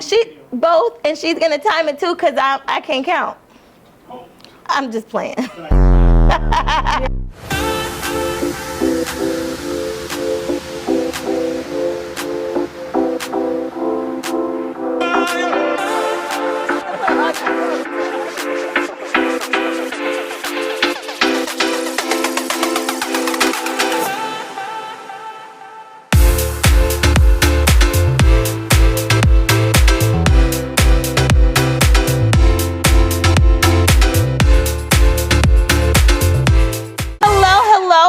She both, and she's gonna time it too, cause I can't count. I'm just playing.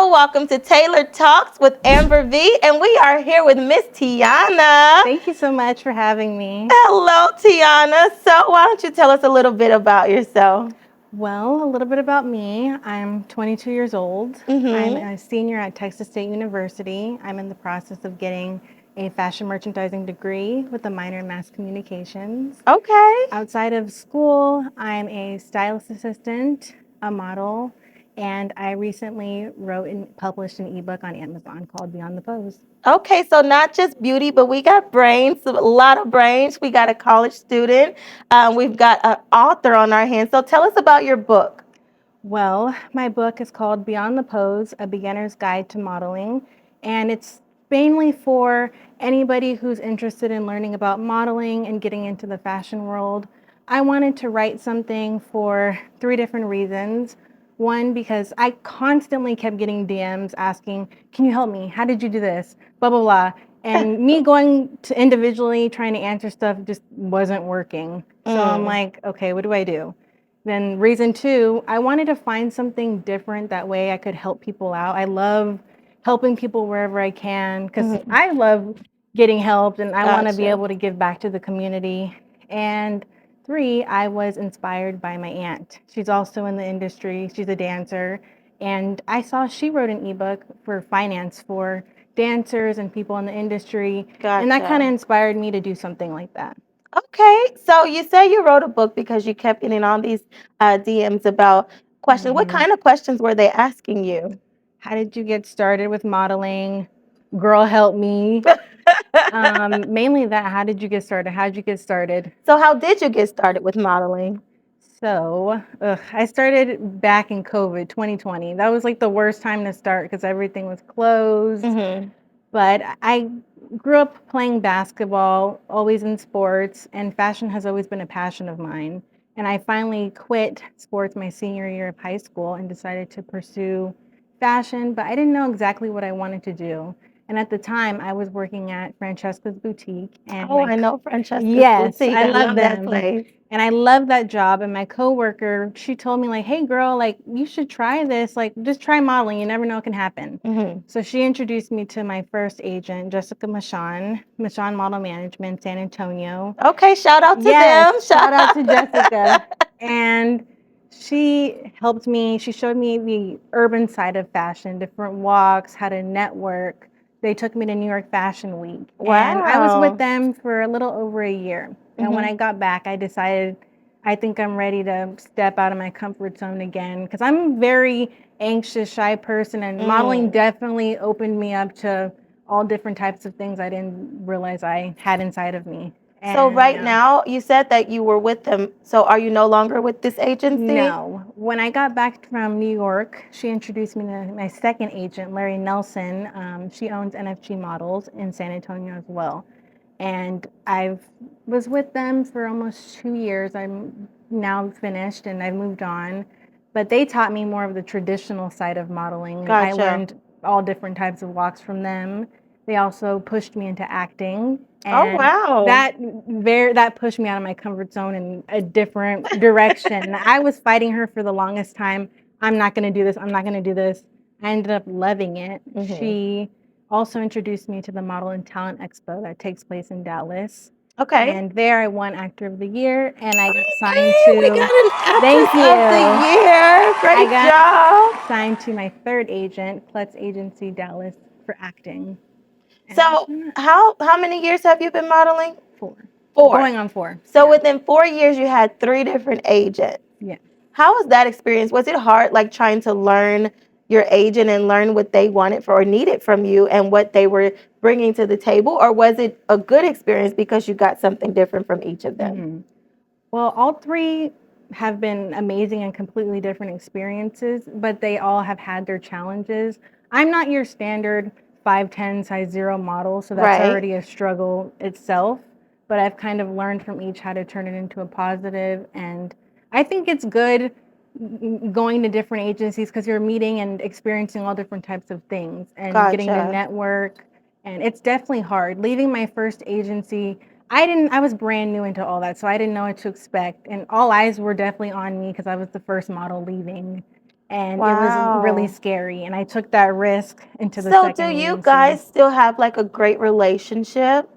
Welcome to Taylor Talks with AmberV, and we are here with Miss Tianna. Thank you so much for having me. Hello, Tianna. So why don't you tell us a little bit about yourself? Well, a little bit about me. I'm 22 years old. I'm a senior at Texas State University. I'm in the process of getting a fashion merchandising degree with a minor in mass communications. Okay. Outside of school, I'm a stylist assistant, a model, and I recently wrote and published an ebook on Amazon called Beyond the Pose. Okay, so not just beauty, but we got brains, a lot of brains. We got a college student. We've got an author on our hands. So tell us about your book. Well, my book is called Beyond the Pose, A Beginner's Guide to Modeling, and it's mainly for anybody who's interested in learning about modeling and getting into the fashion world. I wanted to write something for 3 different reasons. One, because I constantly kept getting DMs asking, can you help me? How did you do this? Blah, blah, blah. And me going to individually trying to answer stuff just wasn't working. So I'm like, okay, what do I do? Then reason 2, I wanted to find something different. That way I could help people out. I love helping people wherever I can because I love getting helped and I want to be able to give back to the community. And 3, I was inspired by my aunt. She's also in the industry. She's a dancer. And I saw she wrote an ebook for finance for dancers and people in the industry. And that kind of inspired me to do something like that. Okay, so you say you wrote a book because you kept getting all these DMs about questions. What kind of questions were they asking you? How did you get started with modeling? Girl, help me. Mainly that. How did you get started? How did you get started? So how did you get started with modeling? So I started back in COVID 2020. That was like the worst time to start because everything was closed. But I grew up playing basketball, always in sports, and fashion has always been a passion of mine. And I finally quit sports my senior year of high school and decided to pursue fashion, but I didn't know exactly what I wanted to do. And at the time, I was working at Francesca's Boutique. And I know Francesca's Boutique. I love that place. And I love that job. And my coworker, she told me like, hey girl, like you should try this. Like just try modeling. You never know what can happen. So she introduced me to my first agent, Jessica Michon Model Management, San Antonio. Okay, shout out to them. Shout out to Jessica. And she helped me. She showed me the urban side of fashion, different walks, how to network. They took me to New York Fashion Week. Wow. And I was with them for a little over a year. And when I got back, I decided I think I'm ready to step out of my comfort zone again because I'm a very anxious, shy person, and modeling definitely opened me up to all different types of things I didn't realize I had inside of me. So right now, you said that you were with them. So are you no longer with this agency? No. When I got back from New York, she introduced me to my second agent, Larry Nelson. She owns NFG Models in San Antonio as well. And I was with them for almost 2 years. I'm now finished and I've moved on. But they taught me more of the traditional side of modeling. I learned all different types of walks from them. They also pushed me into acting. And that pushed me out of my comfort zone in a different direction. I was fighting her for the longest time. I'm not going to do this. I'm not going to do this. I ended up loving it. She also introduced me to the Model and Talent Expo that takes place in Dallas. Okay. And there I won Actor of the Year, and I got signed to. We got an Actor of the Year. Great job. Signed to my third agent, Klutz Agency Dallas, for acting. So how many years have you been modeling? 4. Going on 4. So within 4 years, you had 3 different agents. Yeah. How was that experience? Was it hard, like trying to learn your agent and learn what they wanted for or needed from you and what they were bringing to the table? Or was it a good experience because you got something different from each of them? Mhm. Well, all three have been amazing and completely different experiences, but they all have had their challenges. I'm not your standard 5'10 size 0 model, so that's Right. already a struggle itself. But I've kind of learned from each how to turn it into a positive, and I think it's good going to different agencies because you're meeting and experiencing all different types of things and getting to Gotcha. network. And it's definitely hard. Leaving my first agency, I was brand new into all that, so I didn't know what to expect. And all eyes were definitely on me because I was the first model leaving. And it was really Wow. scary. And I took that risk into the So, do second you agency. guys still have like a great relationship?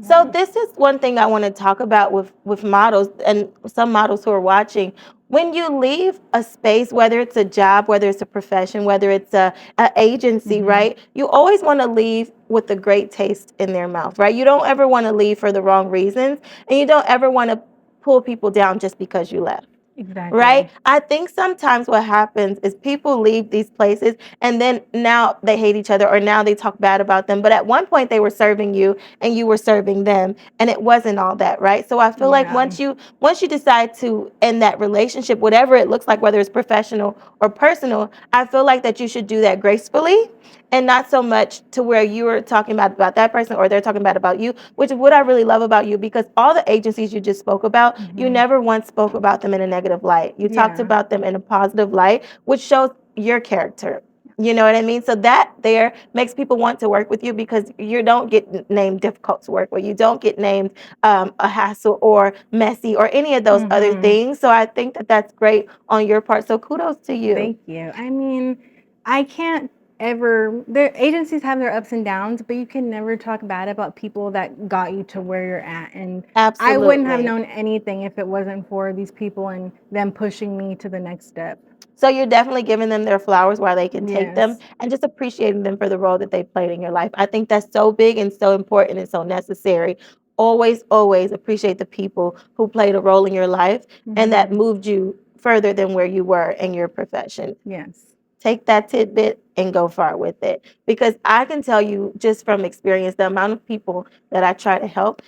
So Yeah. this is one thing I want to talk about with models and some models who are watching. When you leave a space, whether it's a job, whether it's a profession, whether it's a agency, Hmm. right? You always want to leave with a great taste in their mouth, right? You don't ever want to leave for the wrong reasons, and you don't ever want to pull people down just because you left. Exactly. Right? I think sometimes what happens is people leave these places and then now they hate each other or now they talk bad about them. But at one point they were serving you and you were serving them and it wasn't all that, right? So I feel like Yeah. once you decide to end that relationship, whatever it looks like, whether it's professional or personal, I feel like that you should do that gracefully and not so much to where you are talking about that person or they're talking bad about you, which is what I really love about you because all the agencies you just spoke about, you Hmm. never once spoke about them in a negative light. You talked Yeah. about them in a positive light, which shows your character. You know what I mean? So that there makes people want to work with you because you don't get named difficult to work with. You don't get named a hassle or messy or any of those other Hmm. things. So I think that that's great on your part. So kudos to you. Thank you. I mean, I can't ever, their agencies have their ups and downs, but you can never talk bad about people that got you to where you're at. And I wouldn't have Absolutely. known anything if it wasn't for these people and them pushing me to the next step. So you're definitely giving them their flowers while they can take them Yes. and just appreciating them for the role that they played in your life. I think that's so big and so important and so necessary. Always, always appreciate the people who played a role in your life and that Hmm. moved you further than where you were in your profession. Yes. Take that tidbit and go far with it. Because I can tell you just from experience, the amount of people that I try to help,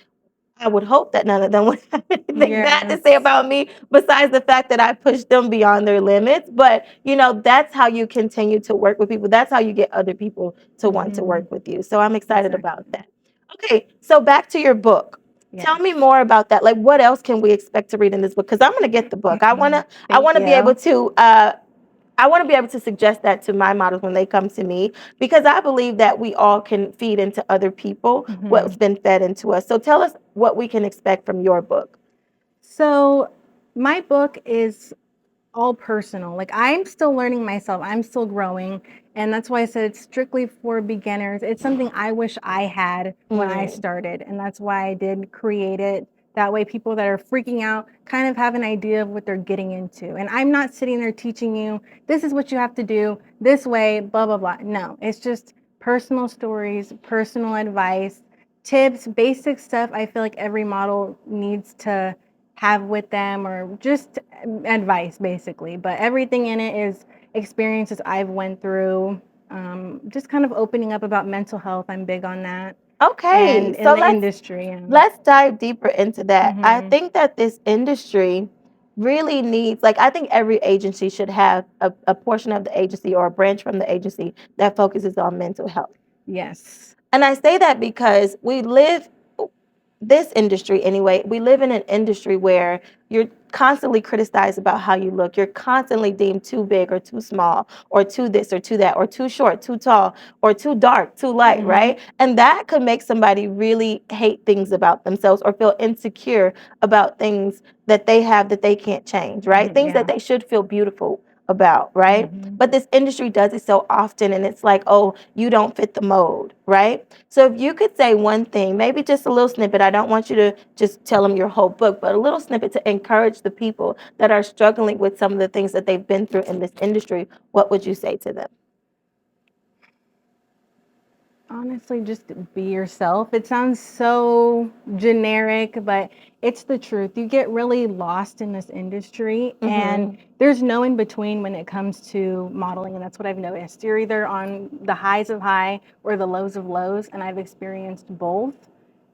I would hope that none of them would have anything bad to say Yes. about me besides the fact that I pushed them beyond their limits. But, that's how you continue to work with people. That's how you get other people to want to Hmm. work with you. So I'm excited about Exactly. that. Okay, so back to your book. Tell Yes. me more about that. Like, what else can we expect to read in this book? Because I'm going to get the book. I Thank want to be able you. to I want to be able to suggest that to my models when they come to me because I believe that we all can feed into other people Hmm. what's been fed into us. So tell us what we can expect from your book. So, my book is all personal. Like I'm still learning myself. I'm still growing. And that's why I said it's strictly for beginners. It's something I wish I had when I Mm, started. And that's why I did create it. That way people that are freaking out kind of have an idea of what they're getting into. And I'm not sitting there teaching you, this is what you have to do this way, blah, blah, blah. No, it's just personal stories, personal advice, tips, basic stuff I feel like every model needs to have with them or just advice basically, but everything in it is experiences I've went through, just kind of opening up about mental health. I'm big on that. okay, And in so the industry. let's dive deeper into that. I Hmm. think that this industry really needs, like, I think every agency should have a portion of the agency or a branch from the agency that focuses on mental health. Yes. And I say that because this industry anyway, we live in an industry where you're constantly criticized about how you look. You're constantly deemed too big or too small or too this or too that or too short, too tall or too dark, too light, Hmm. right? And that could make somebody really hate things about themselves or feel insecure about things that they have that they can't change, right? Things that Yeah. they should feel beautiful about, right? Hmm. But this industry does it so often and it's like, oh, you don't fit the mold, right? So if you could say one thing, maybe just a little snippet, I don't want you to just tell them your whole book, but a little snippet to encourage the people that are struggling with some of the things that they've been through in this industry, what would you say to them? Honestly, just be yourself. It sounds so generic, but it's the truth. You get really lost in this industry, and there's no in between when it comes to modeling. And that's what I've noticed. You're either on the highs of high or the lows of lows, and I've experienced both.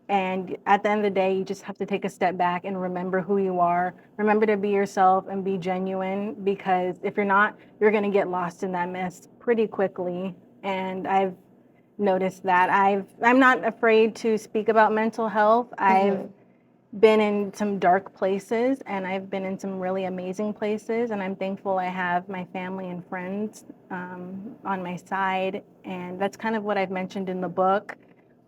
And at the end of the day, you just have to take a step back and remember who you are. Remember to be yourself and be genuine, because if you're not, you're going to get lost in that mess pretty quickly. And I've noticed that. I'm not afraid to speak about mental health. I've been in some dark places, and I've been in some really amazing places, and I'm thankful I have my family and friends on my side. And that's kind of what I've mentioned in the book.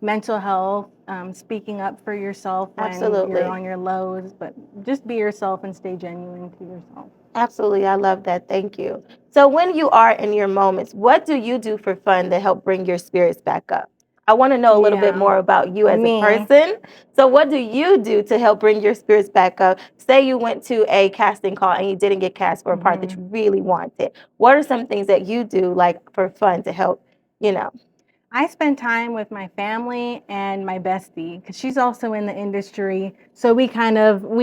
Mental health, speaking up for yourself when Absolutely. you're on your lows, but just be yourself and stay genuine to yourself. Absolutely. I love that. Thank you. So, when you are in your moments, what do you do for fun to help bring your spirits back up? I want to know a little bit more about you as a Me. person. So, what do you do to help bring your spirits back up? Say you went to a casting call and you didn't get cast for a part that you really wanted. What are some things that you do, like for fun, to help, you know? I spend time with my family and my bestie, because she's also in the industry. So we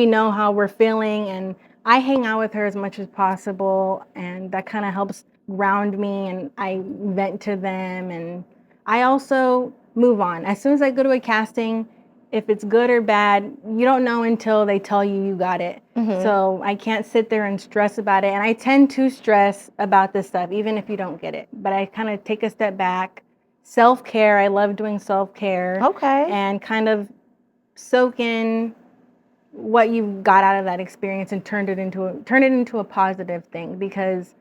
know how we're feeling, and I hang out with her as much as possible, and that kind of helps ground me, and I vent to them, and I also move on. As soon as I go to a casting, if it's good or bad, you don't know until they tell you you got it. So I can't sit there and stress about it. And I tend to stress about this stuff, even if you don't get it. But I kind of take a step back. Self-care, I love doing self-care. Okay. And kind of soak in what you got out of that experience and turn it into a positive thing, because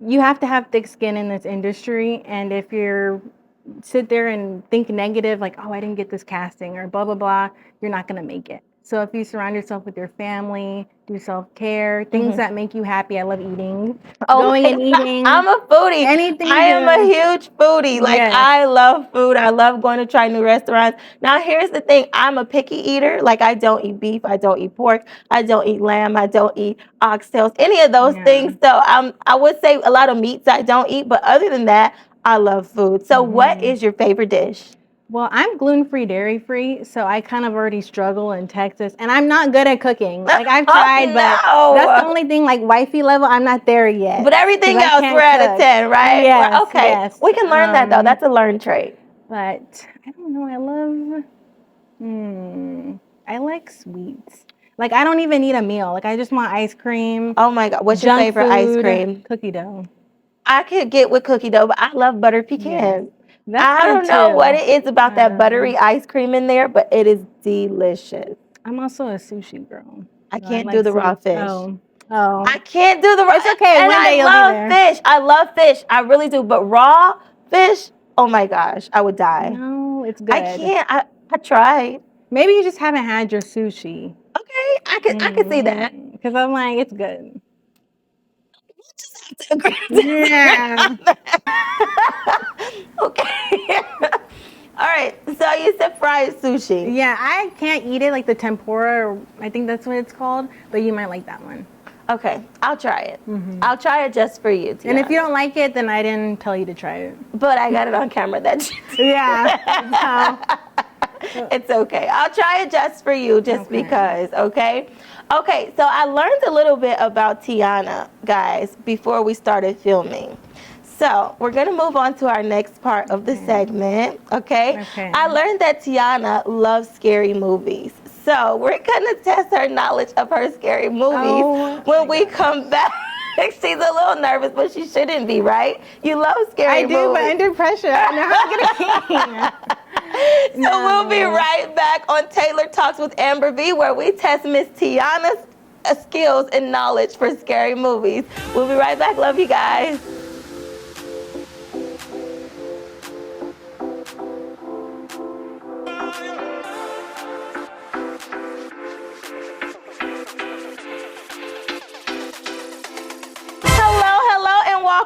you have to have thick skin in this industry. And if you're sit there and think negative, like, oh, I didn't get this casting or blah blah blah, you're not going to make it. So if you surround yourself with your family, do self-care, things that make you happy. I love eating. Going and eating. I'm a foodie. Anything I am a huge foodie. Like, Yes. I love food. I love going to try new restaurants. Now, here's the thing. I'm a picky eater. Like, I don't eat beef. I don't eat pork. I don't eat lamb. I don't eat oxtails, any of those things. So I would say a lot of meats I don't eat. But other than that, I love food. So what is your favorite dish? Well, I'm gluten-free, dairy-free, so I kind of already struggle in Texas, and I'm not good at cooking. Like, I've tried, but that's the only thing, like wifey level, I'm not there yet. But everything else, we're at a 10, right? Yes, Okay. yes. We can learn that, though. That's a learned trait. But I don't know. I like sweets. Like, I don't even need a meal. Like, I just want ice cream. Oh, my God. What's your favorite ice cream? Cookie dough. I could get with cookie dough, but I love buttered pecans. I don't know what it is about that buttery ice cream in there, but it is delicious. I'm also a sushi girl. I can't do the raw fish. Oh. I can't do the raw. It's okay. And One day you'll I be there. love fish. I love fish. I really do. But raw fish, oh my gosh, I would die. No, it's good. I can't. I tried. Maybe you just haven't had your sushi. Okay, I can see that. Because I'm like, it's good. Just have to agree. Yeah. Okay. All right. So you said fried sushi. Yeah, I can't eat it like the tempura, or I think that's what it's called, but you might like that one. Okay, I'll try it. I'll try it just for you, Tianna. And if you don't like it, then I didn't tell you to try it. But I got it on camera that you Yeah. It's okay. I'll try it just for you, just because, okay? Okay, so I learned a little bit about Tianna, guys, before we started filming. So we're going to move on to our next part of the segment, okay? I learned that Tianna loves scary movies. So we're going to test her knowledge of her scary movies when we come back. She's a little nervous, but she shouldn't be, right? You love scary movies. I do, but under pressure. I know how to get a king. So we'll be right back on Taylor Talks with AmberV, where we test Miss Tianna's skills and knowledge for scary movies. We'll be right back. Love you guys.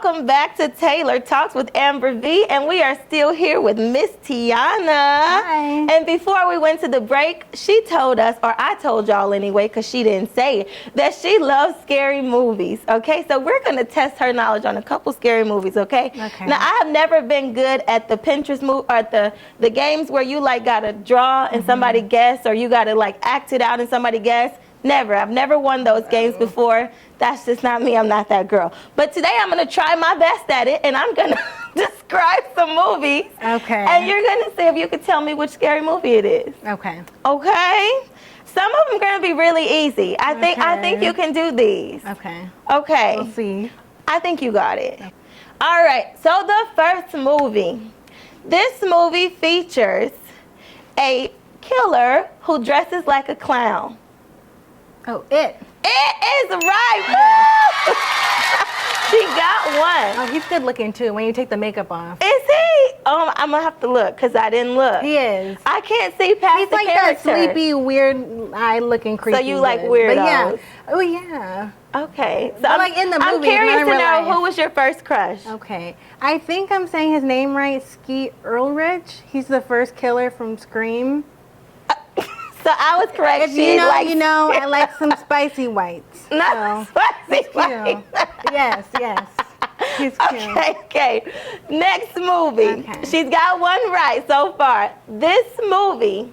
welcome back to Taylor Talks with AmberV, and we are still here with Miss Tianna. Hi. And before we went to the break, she told us, or I told y'all anyway, because she didn't say it, that she loves scary movies. Okay, so we're gonna test her knowledge on a couple scary movies. Okay. Okay. Now I have never been good at the Pinterest move or the games where you like gotta draw and somebody guess, or you gotta like act it out and somebody guess. Never. I've never won those games before. That's just not me. I'm not that girl. But today I'm going to try my best at it, and I'm going to describe some movies. Okay. And you're going to see if you can tell me which scary movie it is. Okay. Okay? Some of them are going to be really easy. I think you can do these. Okay. Okay. We'll see. I think you got it. All right. So the first movie. This movie features a killer who dresses like a clown. Oh, It. It is right. Woo! She got one. Oh, he's good looking too when you take the makeup off. Is he? I'm gonna have to look because I didn't look. He is. I can't see past He's the like character. that sleepy, weird eye looking creepy. So you like dude. weirdos? But yeah. Oh yeah. Okay. So But like in the I'm movies, curious not in to real know life. who was your first crush. Okay. I think I'm saying his name right. Skeet Ulrich. He's the first killer from Scream. So I was correct. If She's like, you know, I like some spicy whites. not So, spicy. he's cute. Yes. He's cute. Okay. Next movie. Okay. She's got one right so far. This movie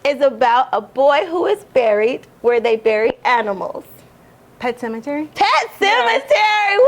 is about a boy who is buried where they bury animals. Pet Cemetery. Pet Cemetery. Woo!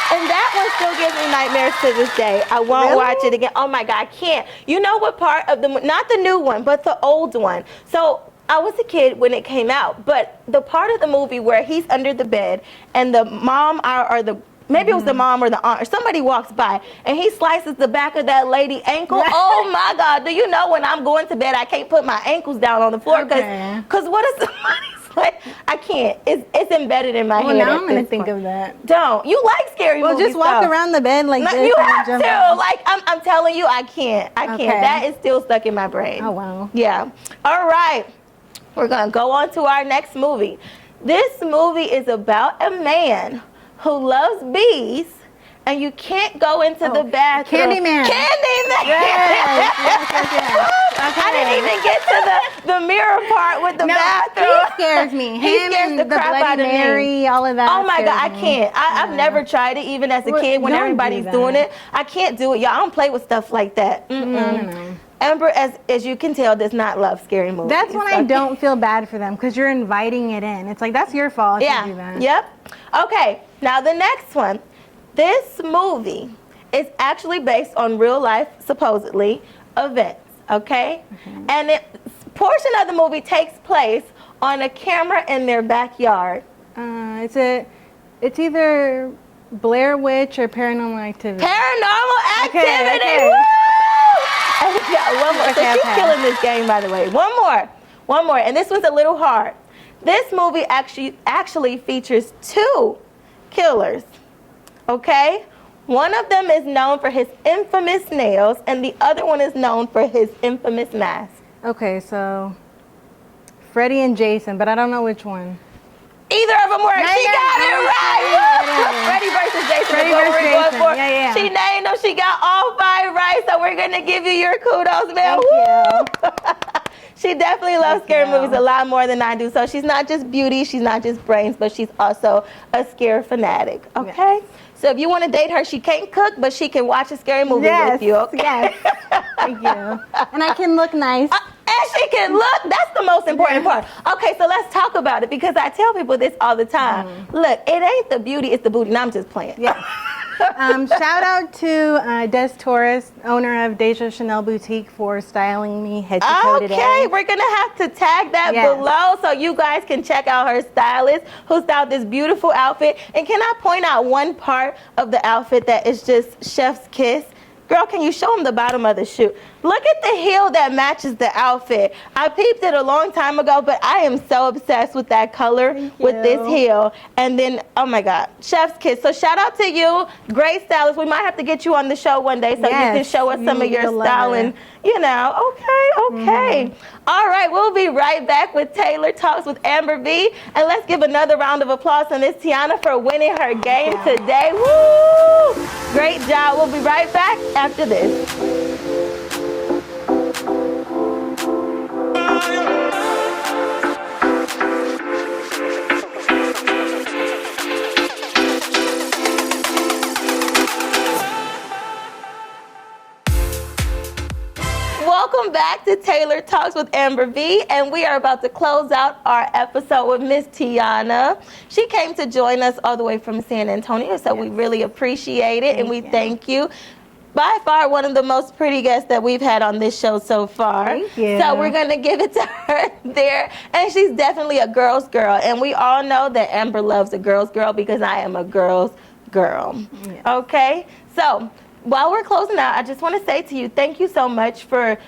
And that one still gives me nightmares to this day. I won't Really? watch it again. Oh my God, I can't. You know what part of the, not the new one, but the old one. So I was a kid when it came out, but the part of the movie where he's under the bed and the mom or the, maybe it was the mom or the aunt or somebody walks by and he slices the back of that lady ankle. Oh my God, do you know when I'm going to bed, I can't put my ankles down on the floor because what if somebody's like, I can't. It's embedded in my head. Well, now at I'm gonna this think point. of that. Don't. You like scary Well, movies, just walk though. around the bed like No, this. you and have jump to. out. Like, I'm telling you, I can't. I can't. Okay. That is still stuck in my brain. Oh wow. Yeah. All right. We're going to go on to our next movie. This movie is about a man who loves bees, and you can't go into the bathroom. Candyman. Candyman. Yes. I didn't even get to the mirror part with the bathroom. He scares me. He Him scares and the the crap Bloody out of me. Mary, all of that. Oh my God, I scares me. can't. I've never tried it, even as a Well, kid when don't do everybody's that. doing it. I can't do it, y'all. I don't play with stuff like that. No. Amber, as you can tell, does not love scary movies. That's when I don't feel bad for them because you're inviting it in. It's like that's your fault if you do that. Yep. Okay. Now the next one. This movie is actually based on real life, supposedly, events. Okay. And it portion of the movie takes place on a camera in their backyard. It's either Blair Witch or Paranormal Activity. Paranormal Activity. Okay. Woo! And we got one more. So Okay, she's okay. killing this game, by the way. One more. And this one's a little hard. This movie actually features two killers. Okay? One of them is known for his infamous nails, and the other one is known for his infamous mask. Okay, so Freddy and Jason, but I don't know which one. Either of them works. She got it right. Freddy versus Jason. Freddy is what versus we're going Jason. for. Yeah. She named them. She got all 5 right. So we're gonna give you your kudos, man. Thank Woo! She definitely loves scary you. movies a lot more than I do. So she's not just beauty. She's not just brains, but she's also a scare fanatic. Okay. So if you want to date her, she can't cook, but she can watch a scary movie with you. Okay? Yes. Thank you. And I can look nice. And she can look. That's the most important part. Okay, so let's talk about it because I tell people this all the time. Look, it ain't the beauty, it's the booty. And I'm just playing. Yeah. Shout out to Des Torres, owner of Deja Chanel Boutique, for styling me head to toe today. Okay, we're going to have to tag that below so you guys can check out her stylist who styled this beautiful outfit. And can I point out one part of the outfit that is just chef's kiss? Girl, can you show them the bottom of the shoe? Look at the heel that matches the outfit. I peeped it a long time ago, but I am so obsessed with that color with this heel. And then, oh my God, chef's kiss. So shout out to you, great stylist. We might have to get you on the show one day so you can show us some of your styling. You know, okay. All right, we'll be right back with Taylor Talks with AmberV. And let's give another round of applause to Miss Tianna for winning her game today. Woo! Great job. We'll be right back after this. Welcome back to Taylor Talks with AmberV, and we are about to close out our episode with Miss Tianna. She came to join us all the way from San Antonio, so we really appreciate it, and we thank you. By far one of the most pretty guests that we've had on this show so far. Thank you. So we're going to give it to her there. And she's definitely a girl's girl. And we all know that Amber loves a girl's girl because I am a girl's girl. Yeah. Okay? So while we're closing out, I just want to say to you, thank you so much for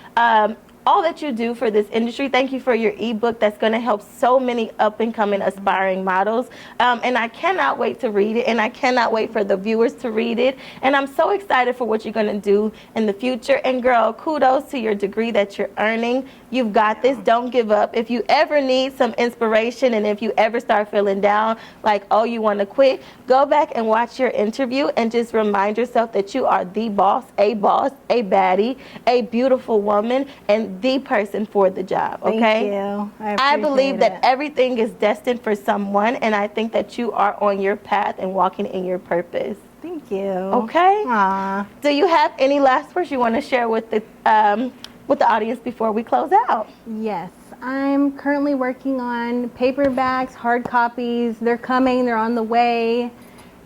all that you do for this industry. Thank you for your ebook that's going to help so many up and coming aspiring models. And I cannot wait to read it, and I cannot wait for the viewers to read it. And I'm so excited for what you're going to do in the future. And girl, kudos to your degree that you're earning. You've got this. Don't give up. If you ever need some inspiration, and if you ever start feeling down, like, oh, you want to quit, go back and watch your interview and just remind yourself that you are the boss, a baddie, a beautiful woman, and the person for the job, okay? Thank you. I believe that everything is destined for someone, and I think that you are on your path and walking in your purpose. Thank you. Okay? Aww. Do you have any last words you want to share with the audience before we close out? Yes. I'm currently working on paperbacks, hard copies. They're coming. They're on the way.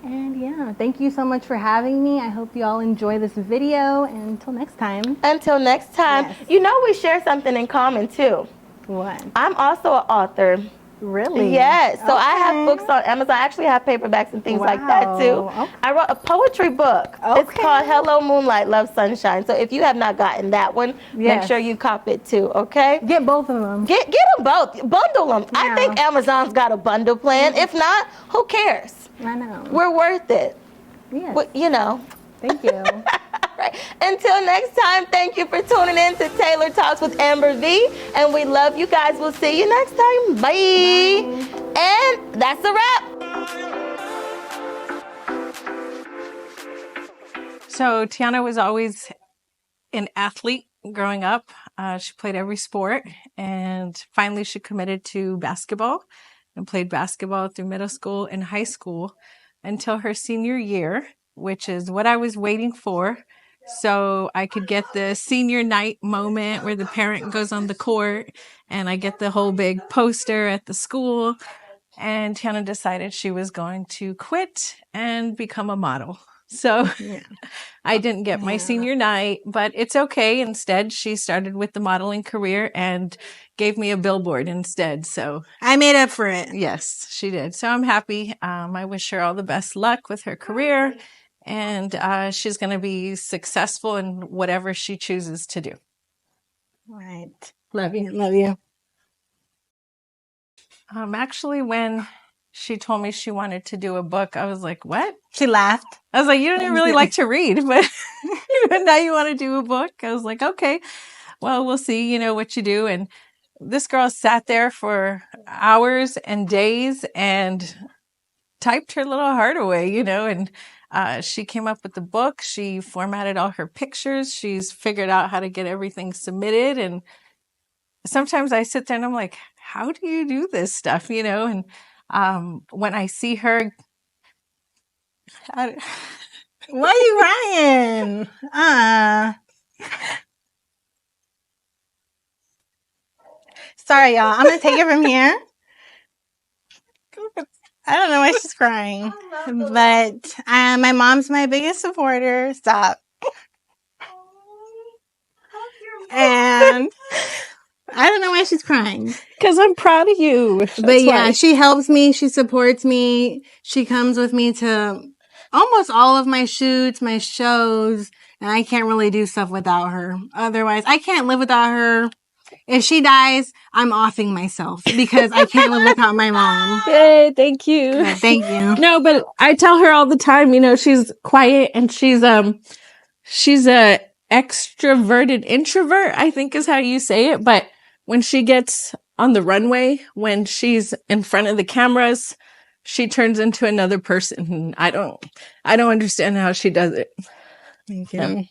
And yeah, thank you so much for having me. I hope you all enjoy this video. And until next time. Until next time. Yes. You know, we share something in common too. What? I'm also an author. Really? Yes. So I have books on Amazon. I actually have paperbacks and things like that too. Okay. I wrote a poetry book. It's called Hello Moonlight, Love Sunshine. So if you have not gotten that one, make sure you cop it too, okay? Get both of them. Get them both. Bundle them. Yeah. I think Amazon's got a bundle plan. If not, who cares? I know. We're worth it. Yes. Well, you know. Thank you. Right. Until next time, thank you for tuning in to Taylor Talks with AmberV, and we love you guys. We'll see you next time. Bye. And that's a wrap. So Tianna was always an athlete growing up. She played every sport, and finally she committed to basketball and played basketball through middle school and high school until her senior year, which is what I was waiting for. So I could get the senior night moment where the parent goes on the court and I get the whole big poster at the school. And Tianna decided she was going to quit and become a model. So I didn't get my senior night, but it's okay. Instead, she started with the modeling career and gave me a billboard instead. So I made up for it. Yes, she did. So I'm happy. I wish her all the best luck with her career. And she's going to be successful in whatever she chooses to do. Right. Love you. Love you. Actually, when she told me she wanted to do a book, I was like, what? She laughed. I was like, you don't even really like to read, but now you want to do a book? I was like, okay, well, we'll see, what you do. And this girl sat there for hours and days and typed her little heart away, and she came up with the book. She formatted all her pictures. She's figured out how to get everything submitted. And sometimes I sit there and I'm like, how do you do this stuff, And when I see her, why are you crying? Sorry, y'all. I'm gonna take it from here. I don't know why she's crying, but my mom's my biggest supporter. Stop. And I don't know why she's crying. Because I'm proud of you. But yeah, she helps me. She supports me. She comes with me to almost all of my shoots, my shows, And I can't really do stuff without her. Otherwise, I can't live without her. If she dies, I'm offing myself because I can't live without my mom. Yay, thank you. But thank you. No, but I tell her all the time, she's quiet and she's a extroverted introvert, I think is how you say it. But when she gets on the runway, when she's in front of the cameras, she turns into another person. I don't understand how she does it. Thank you.